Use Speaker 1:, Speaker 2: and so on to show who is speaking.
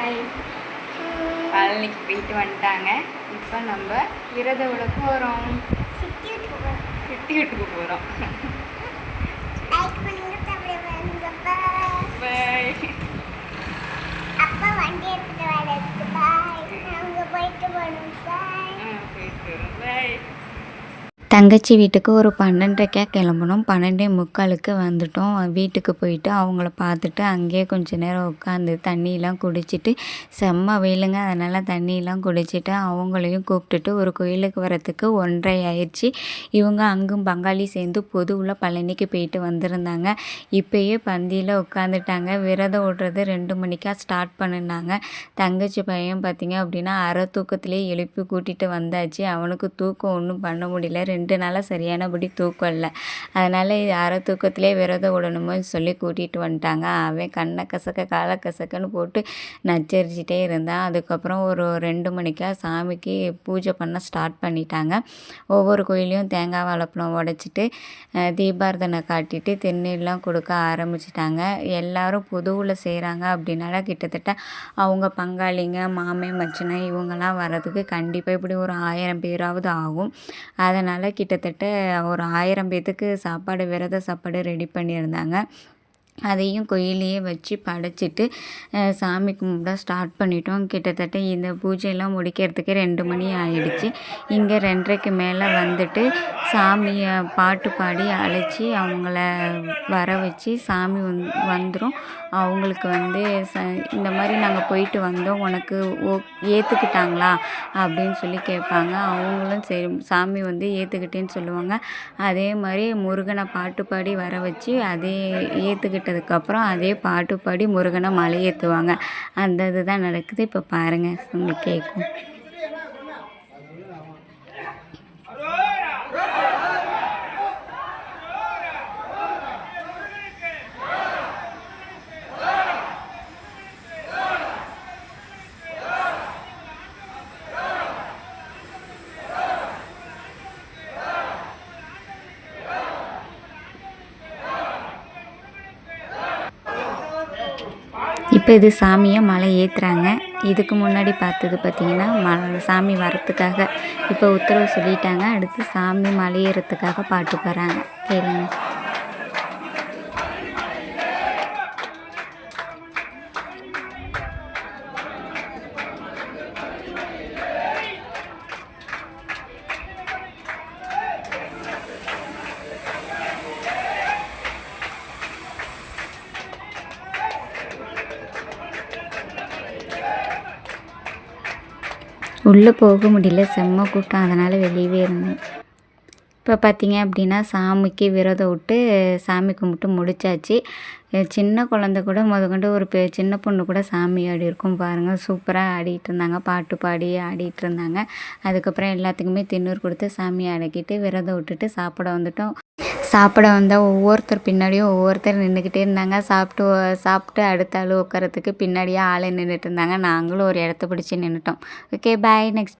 Speaker 1: Hi. பழனிக்கு போயிட்டு வந்துட்டாங்க. இப்போ நம்ம விரத விட போகிறோம். சித்தி வீட்டுக்கு போகிறோம். பாய்.
Speaker 2: அப்பா வண்டி எடுத்துட்டு வரதுக்கு பாய். நாங்க போயிட்டு வரோம் பாய்.
Speaker 1: போயிட்டு வரோம் பாய்.
Speaker 3: தங்கச்சி வீட்டுக்கு ஒரு 12:30 கிளம்பணும். 12:45 வந்துட்டோம். வீட்டுக்கு போயிட்டு அவங்கள பார்த்துட்டு அங்கேயே கொஞ்சம் நேரம் உட்காந்து தண்ணியெலாம் குடிச்சிட்டு, செம்ம வெயிலுங்க, அதனால் தண்ணியெலாம் குடிச்சிட்டு அவங்களையும் கூப்பிட்டுட்டு ஒரு கோயிலுக்கு வரத்துக்கு 1:30 ஆயிடுச்சு. இவங்க அங்கும் பங்காளி சேர்ந்து பொதுவில் பழனிக்கு போயிட்டு வந்திருந்தாங்க. இப்போயே பந்தியில் உட்காந்துட்டாங்க. விரதம் விடுறது 2 மணிக்கா ஸ்டார்ட் பண்ணினாங்க. தங்கச்சி பையன் பார்த்திங்க அப்படின்னா அரை தூக்கத்திலே எழுப்பி கூட்டிகிட்டு வந்தாச்சு. அவனுக்கு தூக்கம் ஒன்றும் பண்ண முடியல. 2 நாளாக சரியானபடி தூக்கம் இல்லை. அதனால் அரை தூக்கத்திலே விரதம் விடணுமோ சொல்லி கூட்டிகிட்டு வந்துட்டாங்க. அவன் கண்ணை கசக்க காலை கசக்கன்னு போட்டு நச்சரிச்சிட்டே இருந்தான். அதுக்கப்புறம் ஒரு 2 மணிக்கா சாமிக்கு பூஜை பண்ண ஸ்டார்ட் பண்ணிட்டாங்க. ஒவ்வொரு கோயிலையும் தேங்காய் வாழைப்பழம் உடைச்சிட்டு தீபாரதனை காட்டிட்டு திருநீர்லாம் கொடுக்க ஆரம்பிச்சிட்டாங்க. எல்லோரும் பொதுவில் செய்கிறாங்க அப்படின்னால கிட்டத்தட்ட அவங்க பங்காளிங்க மாமன் மச்சினை இவங்கெல்லாம் வர்றதுக்கு கண்டிப்பாக இப்படி ஒரு 1000 பேராவது ஆகும். அதனால் கிட்டத்தட்ட ஒரு 1000 பேத்துக்கு சாப்பாடு விரத சாப்பாடு ரெடி பண்ணியிருந்தாங்க. அதையும் கோயிலையே வச்சு படைச்சிட்டு சாமி கும்பிட ஸ்டார்ட் பண்ணிட்டோம். கிட்டத்தட்ட இந்த பூஜையெல்லாம் முடிக்கிறதுக்கு 2 மணி ஆகிடுச்சு. இங்கே 2:30க்கு மேலே வந்துட்டு சாமியை பாட்டு பாடி அழைச்சி அவங்கள வர வச்சு சாமி வந்துடும். அவங்களுக்கு இந்த மாதிரி நாங்கள் போயிட்டு வந்தோம், உனக்கு ஏற்றுக்கிட்டாங்களா அப்படின்னு சொல்லி கேட்பாங்க. அவங்களும் சரி சாமி ஏற்றுக்கிட்டேன்னு சொல்லுவாங்க. அதே மாதிரி முருகனை பாட்டு பாடி வர வச்சு அதே ஏற்றுக்கிட்டதுக்கப்புறம் அதே பாட்டு பாடி முருகனை மலை ஏற்றுவாங்க. அந்த இதுதான் நடக்குது. இப்போ பாருங்கள், உங்களுக்கு கேட்கும். இப்போ இது சாமியை மலை ஏற்றுறாங்க. இதுக்கு முன்னாடி பார்த்தது பார்த்திங்கன்னா சாமி வரத்துக்காக இப்போ உத்தரவு சொல்லிட்டாங்க. அடுத்து சாமி மலை ஏறத்துக்காக பாட்டு பாடுறாங்க. கேளுங்க. உள்ளே போக முடியல, செம்ம கூட்டம், அதனால் வெளியவே இருந்தோம். இப்போ பார்த்திங்க அப்படின்னா சாமிக்கு விரதம் விட்டு சாமி கும்பிட்டு முடித்தாச்சு. சின்ன குழந்தை கூட முதற்கொண்டு ஒரு சின்ன பொண்ணு கூட சாமி ஆடி இருக்கும் பாருங்கள். சூப்பராக ஆடிட்டு இருந்தாங்க, பாட்டு பாடி ஆடிட்டு இருந்தாங்க. அதுக்கப்புறம் எல்லாத்துக்குமே திண்ணூறு கொடுத்து சாமி அடக்கிட்டு விரதம் விட்டுட்டு சாப்பிட வந்துட்டோம். சாப்பிட வந்தால் ஒவ்வொருத்தர் பின்னாடியும் ஒவ்வொருத்தர் நின்றுக்கிட்டே இருந்தாங்க. சாப்பிட்டு அடுத்த ஆள் உட்காரத்துக்கு பின்னாடியே ஆளை நின்றுட்டு இருந்தாங்க. நாங்களும் ஒரு இடத்த பிடிச்சி நின்றுட்டோம். ஓகே, பாய். நெக்ஸ்ட்